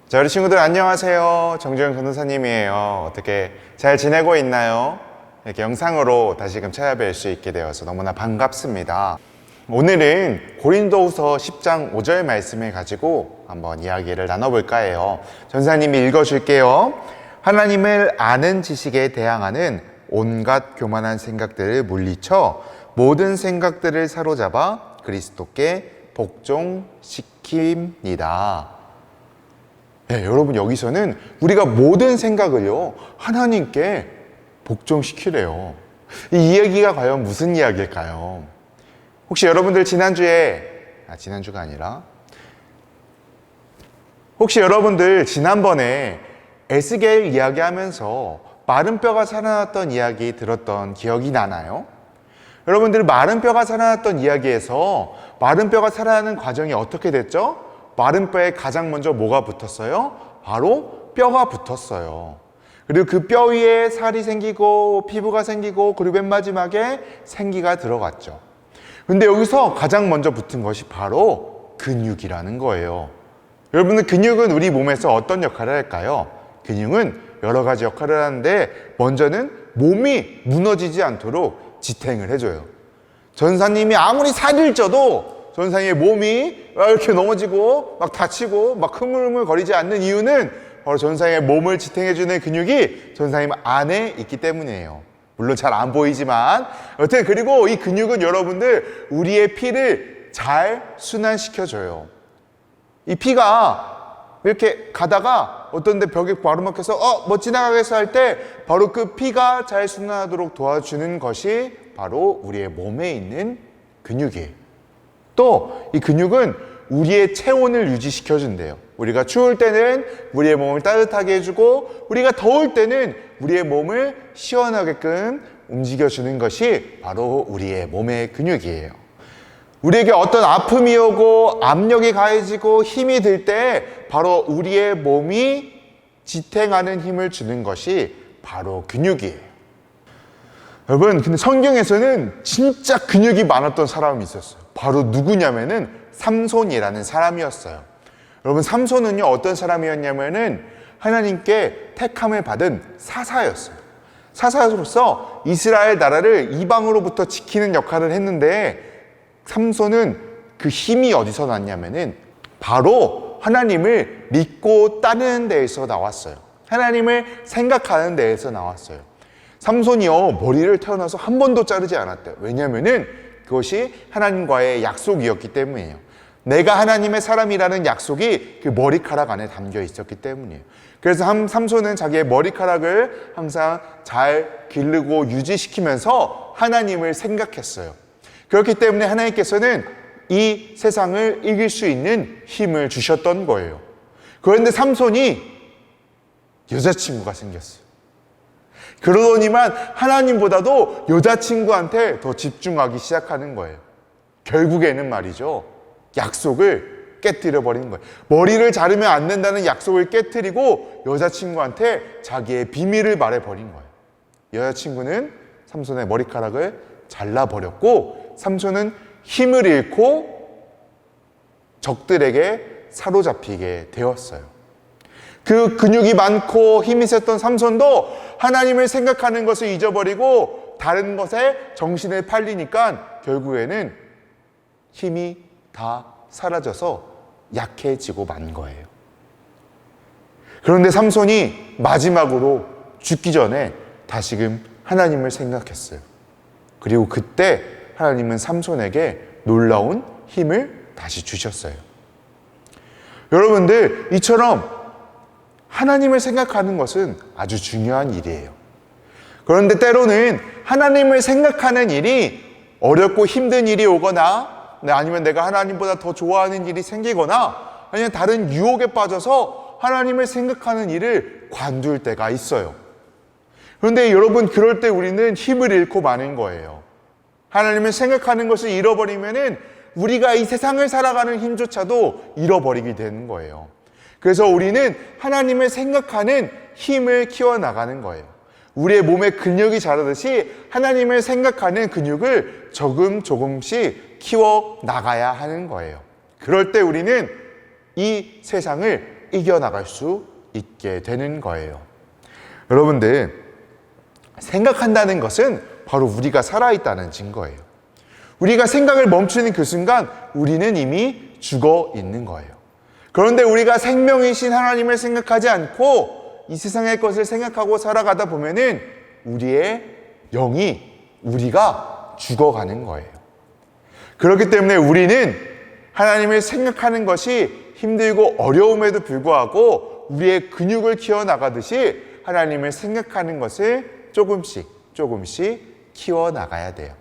자, 우리 친구들 안녕하세요. 정주영 변호사님이에요. 어떻게 잘 지내고 있나요? 이렇게 영상으로 다시금 찾아뵐 수 있게 되어서 너무나 반갑습니다. 오늘은 고린도후서 10장 5절 말씀을 가지고 한번 이야기를 나눠볼까 해요. 전사님이 읽어줄게요. 하나님을 아는 지식에 대항하는 온갖 교만한 생각들을 물리쳐 모든 생각들을 사로잡아 그리스도께 복종시킵니다. 네, 여러분, 여기서는 우리가 모든 생각을요 하나님께 복종시키래요. 이 이야기가 과연 무슨 이야기일까요? 혹시 여러분들 지난주가 아니라 혹시 여러분들 지난번에 에스겔 이야기하면서 마른 뼈가 살아났던 이야기 들었던 기억이 나나요? 여러분들 마른 뼈가 살아났던 이야기에서 마른 뼈가 살아나는 과정이 어떻게 됐죠? 마른 뼈에 가장 먼저 뭐가 붙었어요? 바로 뼈가 붙었어요. 그리고 그 뼈 위에 살이 생기고 피부가 생기고 그리고 맨 마지막에 생기가 들어갔죠. 근데 여기서 가장 먼저 붙은 것이 바로 근육이라는 거예요. 여러분들, 근육은 우리 몸에서 어떤 역할을 할까요? 근육은 여러 가지 역할을 하는데 먼저는 몸이 무너지지 않도록 지탱을 해줘요. 전사님이 아무리 살을 쪄도 전사님의 몸이 이렇게 넘어지고 막 다치고 막 흐물흐물 거리지 않는 이유는 바로 전사님의 몸을 지탱해주는 근육이 전사님 안에 있기 때문이에요. 물론 잘 안 보이지만 여튼, 그리고 이 근육은 여러분들 우리의 피를 잘 순환시켜줘요. 이 피가 이렇게 가다가 어떤 데 벽에 바로 막혀서 뭐 지나가겠어 할 때 바로 그 피가 잘 순환하도록 도와주는 것이 바로 우리의 몸에 있는 근육이에요. 또 이 근육은 우리의 체온을 유지시켜준대요. 우리가 추울 때는 우리의 몸을 따뜻하게 해주고 우리가 더울 때는 우리의 몸을 시원하게끔 움직여주는 것이 바로 우리의 몸의 근육이에요. 우리에게 어떤 아픔이 오고 압력이 가해지고 힘이 들 때 바로 우리의 몸이 지탱하는 힘을 주는 것이 바로 근육이에요. 여러분, 근데 성경에서는 진짜 근육이 많았던 사람이 있었어요. 바로 누구냐면은 삼손이라는 사람이었어요. 여러분, 삼손은요 어떤 사람이었냐면은 하나님께 택함을 받은 사사였어요. 사사로서 이스라엘 나라를 이방으로부터 지키는 역할을 했는데, 삼손은 그 힘이 어디서 났냐면은 바로 하나님을 믿고 따르는 데에서 나왔어요. 하나님을 생각하는 데에서 나왔어요. 삼손이요 머리를 태어나서 한 번도 자르지 않았대요. 왜냐면은 그것이 하나님과의 약속이었기 때문이에요. 내가 하나님의 사람이라는 약속이 그 머리카락 안에 담겨 있었기 때문이에요. 그래서 삼손은 자기의 머리카락을 항상 잘 기르고 유지시키면서 하나님을 생각했어요. 그렇기 때문에 하나님께서는 이 세상을 이길 수 있는 힘을 주셨던 거예요. 그런데 삼손이 여자친구가 생겼어요. 그러더니만 하나님보다도 여자친구한테 더 집중하기 시작하는 거예요. 결국에는 말이죠, 약속을 깨뜨려 버린 거예요. 머리를 자르면 안 된다는 약속을 깨뜨리고 여자친구한테 자기의 비밀을 말해버린 거예요. 여자친구는 삼손의 머리카락을 잘라버렸고 삼손은 힘을 잃고 적들에게 사로잡히게 되었어요. 그 근육이 많고 힘이 셌던 삼손도 하나님을 생각하는 것을 잊어버리고 다른 것에 정신을 팔리니까 결국에는 힘이 다 사라져서 약해지고 만 거예요. 그런데 삼손이 마지막으로 죽기 전에 다시금 하나님을 생각했어요. 그리고 그때 하나님은 삼손에게 놀라운 힘을 다시 주셨어요. 여러분들, 이처럼 하나님을 생각하는 것은 아주 중요한 일이에요. 그런데 때로는 하나님을 생각하는 일이 어렵고 힘든 일이 오거나 아니면 내가 하나님보다 더 좋아하는 일이 생기거나 아니면 다른 유혹에 빠져서 하나님을 생각하는 일을 관둘 때가 있어요. 그런데 여러분, 그럴 때 우리는 힘을 잃고 마는 거예요. 하나님을 생각하는 것을 잃어버리면은 우리가 이 세상을 살아가는 힘조차도 잃어버리게 되는 거예요. 그래서 우리는 하나님을 생각하는 힘을 키워나가는 거예요. 우리의 몸에 근육이 자라듯이 하나님을 생각하는 근육을 조금씩 키워나가야 하는 거예요. 그럴 때 우리는 이 세상을 이겨나갈 수 있게 되는 거예요. 여러분들, 생각한다는 것은 바로 우리가 살아있다는 증거예요. 우리가 생각을 멈추는 그 순간 우리는 이미 죽어 있는 거예요. 그런데 우리가 생명이신 하나님을 생각하지 않고 이 세상의 것을 생각하고 살아가다 보면은 우리의 영이, 우리가 죽어가는 거예요. 그렇기 때문에 우리는 하나님을 생각하는 것이 힘들고 어려움에도 불구하고 우리의 근육을 키워나가듯이 하나님을 생각하는 것을 조금씩 키워나가야 돼요.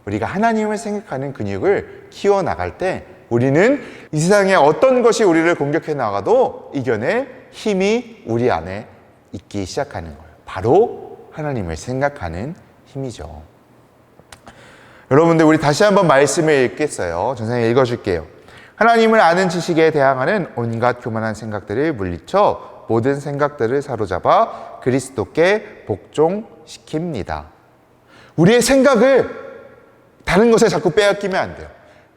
우리가 하나님을 생각하는 근육을 키워나갈 때 우리는 이 세상에 어떤 것이 우리를 공격해 나가도 이겨낼 힘이 우리 안에 있기 시작하는 거예요. 바로 하나님을 생각하는 힘이죠. 여러분들, 우리 다시 한번 말씀을 읽겠어요. 전생에 읽어줄게요. 하나님을 아는 지식에 대항하는 온갖 교만한 생각들을 물리쳐 모든 생각들을 사로잡아 그리스도께 복종시킵니다. 우리의 생각을 다른 것에 자꾸 빼앗기면 안 돼요.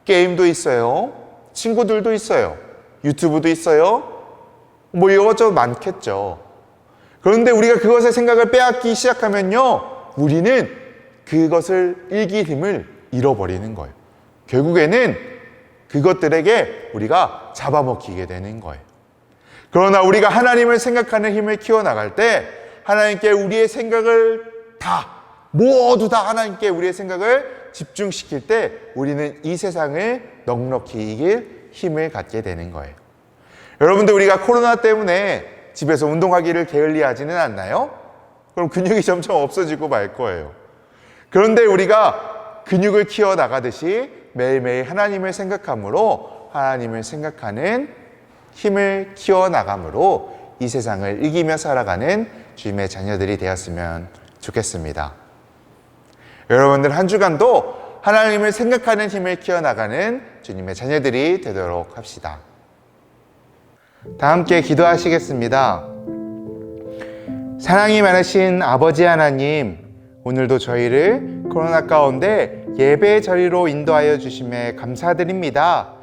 게임도 있어요. 친구들도 있어요. 유튜브도 있어요. 뭐 이것저것 많겠죠. 그런데 우리가 그것의 생각을 빼앗기 시작하면요, 우리는 그것을 이길 힘을 잃어버리는 거예요. 결국에는 그것들에게 우리가 잡아먹히게 되는 거예요. 그러나 우리가 하나님을 생각하는 힘을 키워나갈 때 하나님께 우리의 생각을 모두 다 하나님께 우리의 생각을 집중시킬 때 우리는 이 세상을 넉넉히 이길 힘을 갖게 되는 거예요. 여러분들, 우리가 코로나 때문에 집에서 운동하기를 게을리하지는 않나요? 그럼 근육이 점점 없어지고 말 거예요. 그런데 우리가 근육을 키워나가듯이 매일매일 하나님을 생각함으로, 하나님을 생각하는 힘을 키워나감으로 이 세상을 이기며 살아가는 주님의 자녀들이 되었으면 좋겠습니다. 여러분들, 한 주간도 하나님을 생각하는 힘을 키워나가는 주님의 자녀들이 되도록 합시다. 다 함께 기도하시겠습니다. 사랑이 많으신 아버지 하나님, 오늘도 저희를 코로나 가운데 예배의 자리로 인도하여 주심에 감사드립니다.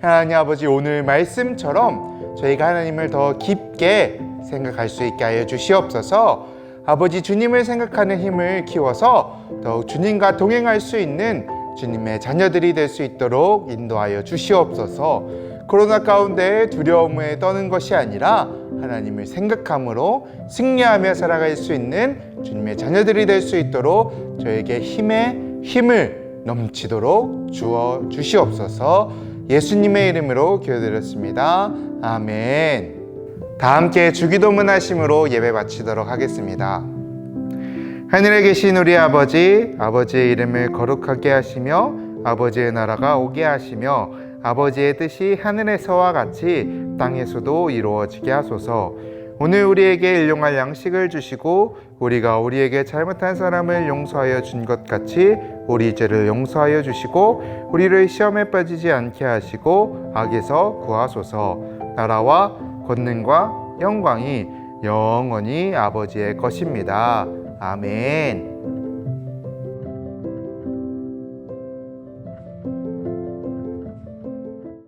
하나님 아버지, 오늘 말씀처럼 저희가 하나님을 더 깊게 생각할 수 있게 하여 주시옵소서. 아버지, 주님을 생각하는 힘을 키워서 더욱 주님과 동행할 수 있는 주님의 자녀들이 될 수 있도록 인도하여 주시옵소서. 코로나 가운데 두려움에 떠는 것이 아니라 하나님을 생각함으로 승리하며 살아갈 수 있는 주님의 자녀들이 될 수 있도록 저에게 힘을 넘치도록 주어 주시옵소서. 예수님의 이름으로 기도드렸습니다. 아멘. 다 함께 주기도문 하심으로 예배 마치도록 하겠습니다. 하늘에 계신 우리 아버지, 아버지의 이름을 거룩하게 하시며 아버지의 나라가 오게 하시며 아버지의 뜻이 하늘에서와 같이 땅에서도 이루어지게 하소서. 오늘 우리에게 일용할 양식을 주시고 우리가 우리에게 잘못한 사람을 용서하여 준 것 같이 우리 죄를 용서하여 주시고 우리를 시험에 빠지지 않게 하시고 악에서 구하소서. 나라와 권능과 영광이 영원히 아버지의 것입니다. 아멘.